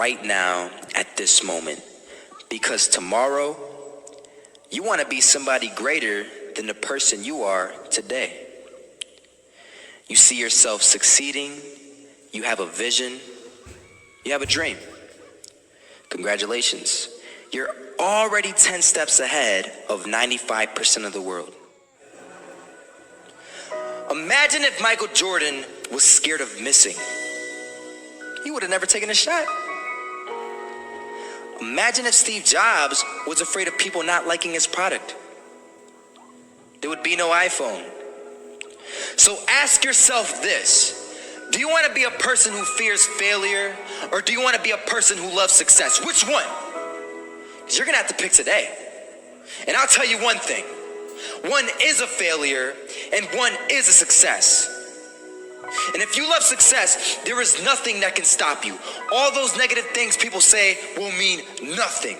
right now at this moment. Because tomorrow, you want to be somebody greater than the person you are today. You see yourself succeeding, you have a vision, you have a dream. Congratulations. You're already 10 steps ahead of 95% of the world. Imagine if Michael Jordan was scared of missing. He would have never taken a shot. Imagine if Steve Jobs was afraid of people not liking his product. There would be no iPhone. So ask yourself this. Do you want to be a person who fears failure, or do you want to be a person who loves success? Which one? Because you're going to have to pick today. And I'll tell you one thing. One is a failure, and one is a success. And if you love success, there is nothing that can stop you. All those negative things people say will mean nothing.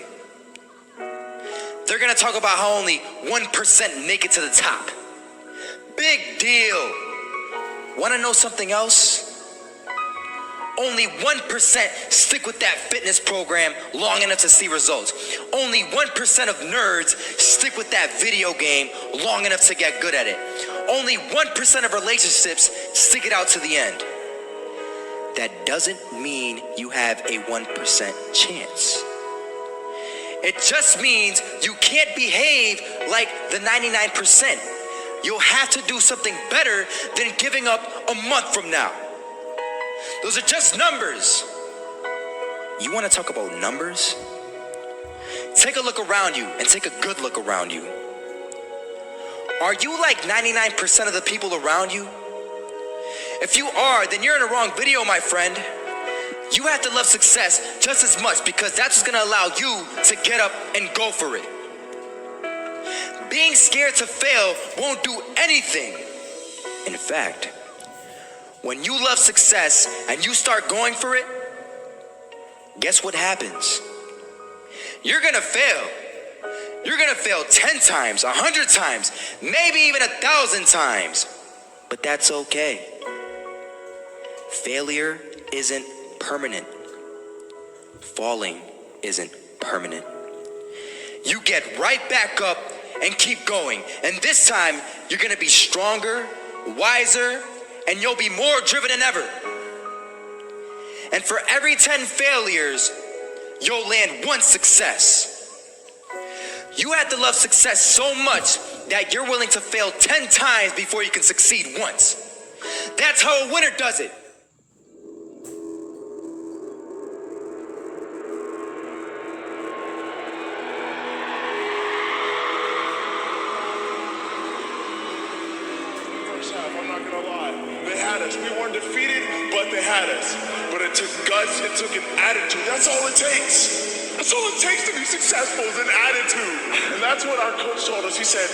They're going to talk about how only 1% make it to the top. Big deal. Want to know something else? Only 1% stick with that fitness program long enough to see results. Only 1% of nerds stick with that video game long enough to get good at it. Only 1% of relationships stick it out to the end. That doesn't mean you have a 1% chance. It just means you can't behave like the 99%. You'll have to do something better than giving up a month from now. Those are just numbers. You want to talk about numbers? Take a look around you and take a good look around you. Are you like 99% of the people around you? If you are, then you're in the wrong video, my friend. You have to love success just as much, because that's what's going to allow you to get up and go for it. Being scared to fail won't do anything. In fact, when you love success and you start going for it, guess what happens? You're gonna fail. You're gonna fail 10 times, 100 times, maybe even 1,000 times. But that's okay. Failure isn't permanent. Falling isn't permanent. You get right back up and keep going. And this time, you're gonna be stronger, wiser, and you'll be more driven than ever. And for every 10 failures, you'll land one success. You have to love success so much that you're willing to fail 10 times before you can succeed once. That's how a winner does it. I'm not gonna lie. They had us. We weren't defeated, but they had us. But it took guts, it took an attitude. That's all it takes. That's all it takes to be successful, is an attitude. And that's what our coach told us. He said,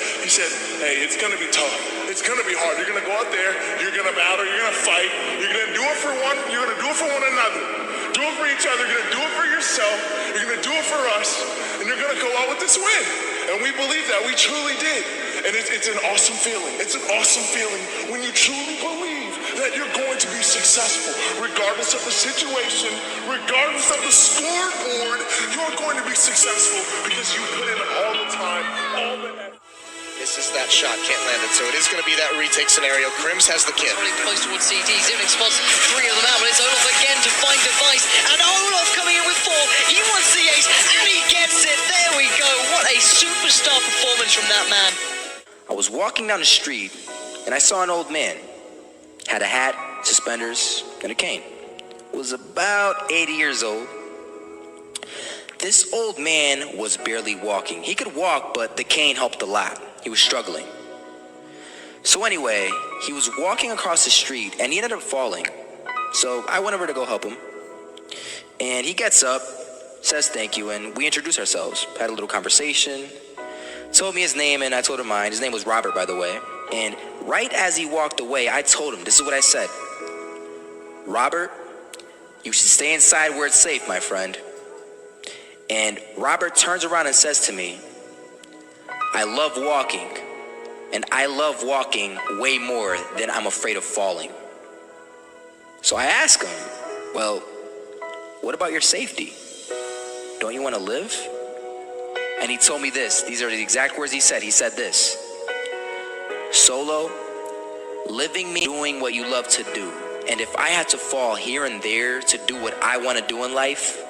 hey, it's gonna be tough. It's gonna be hard. You're gonna go out there, you're gonna battle, you're gonna fight, you're gonna do it for one, you're gonna do it for one another. Do it for each other, you're gonna do it for yourself, you're gonna do it for us, and you're gonna go out with this win. And we believe that, we truly did. And it's an awesome feeling. It's an awesome feeling when you truly believe that you're going to be successful. Regardless of the situation, regardless of the scoreboard, you're going to be successful because you put in all the time, all the effort. Misses that shot, can't land it, so it is going to be that retake scenario. Crims has the kid. Running close towards CT, Zivnik spots 3 of them out, but it's Olaf again to find device, and Olaf coming in with 4, he wants the ace, and he gets it, there we go, what a superstar performance from that man. I was walking down the street and I saw an old man. Had a hat, suspenders, and a cane. Was about 80 years old. This old man was barely walking. He could walk, but the cane helped a lot. He was struggling. So anyway, he was walking across the street and he ended up falling. So I went over to go help him. And he gets up, says thank you, and we introduced ourselves. Had a little conversation. Told me his name and I told him mine. His name was Robert, by the way. And right as he walked away, I told him, this is what I said. Robert, you should stay inside where it's safe, my friend. And Robert turns around and says to me, I love walking. And I love walking way more than I'm afraid of falling. So I ask him, well, what about your safety? Don't you want to live? And he told me this. These are the exact words he said. He said this: Solo, living means doing what you love to do. And if I had to fall here and there to do what I want to do in life,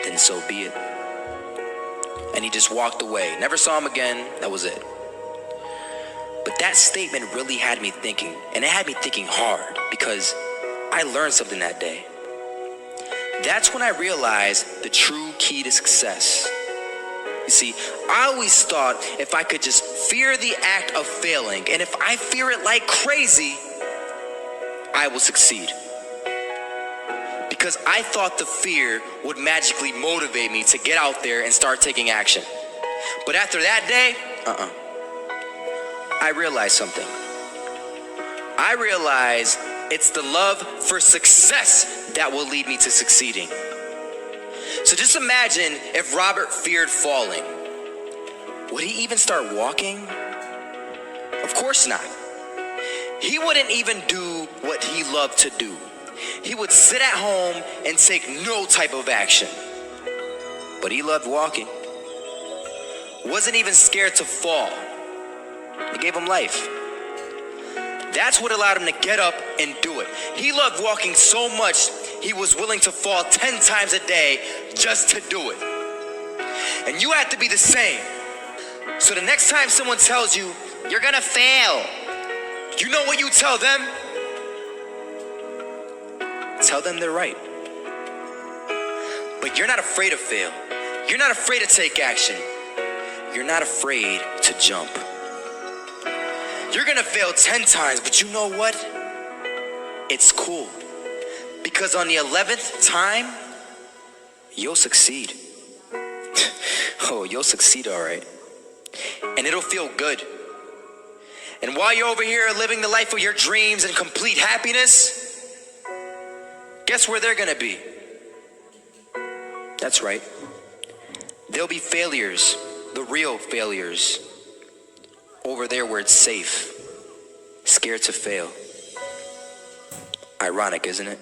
then so be it. And he just walked away. Never saw him again. That was it. But that statement really had me thinking, and it had me thinking hard, because I learned something that day. That's when I realized the true key to success. You see, I always thought if I could just fear the act of failing, and if I fear it like crazy, I will succeed. Because I thought the fear would magically motivate me to get out there and start taking action. But after that day, I realized something. I realized it's the love for success that will lead me to succeeding. So just imagine if Robert feared falling. Would he even start walking? Of course not. He wouldn't even do what he loved to do. He would sit at home and take no type of action. But he loved walking. Wasn't even scared to fall. It gave him life. That's what allowed him to get up and do it. He loved walking so much, he was willing to fall 10 times a day just to do it. And you have to be the same. So the next time someone tells you, you're gonna fail, you know what you tell them? Tell them they're right. But you're not afraid to fail. You're not afraid to take action. You're not afraid to jump. You're gonna fail 10 times, but you know what? It's cool. Because on the 11th time, you'll succeed. Oh, you'll succeed, all right. And it'll feel good. And while you're over here living the life of your dreams and complete happiness, guess where they're gonna be? That's right. They'll be failures, the real failures. Over there where it's safe, scared to fail. Ironic, isn't it?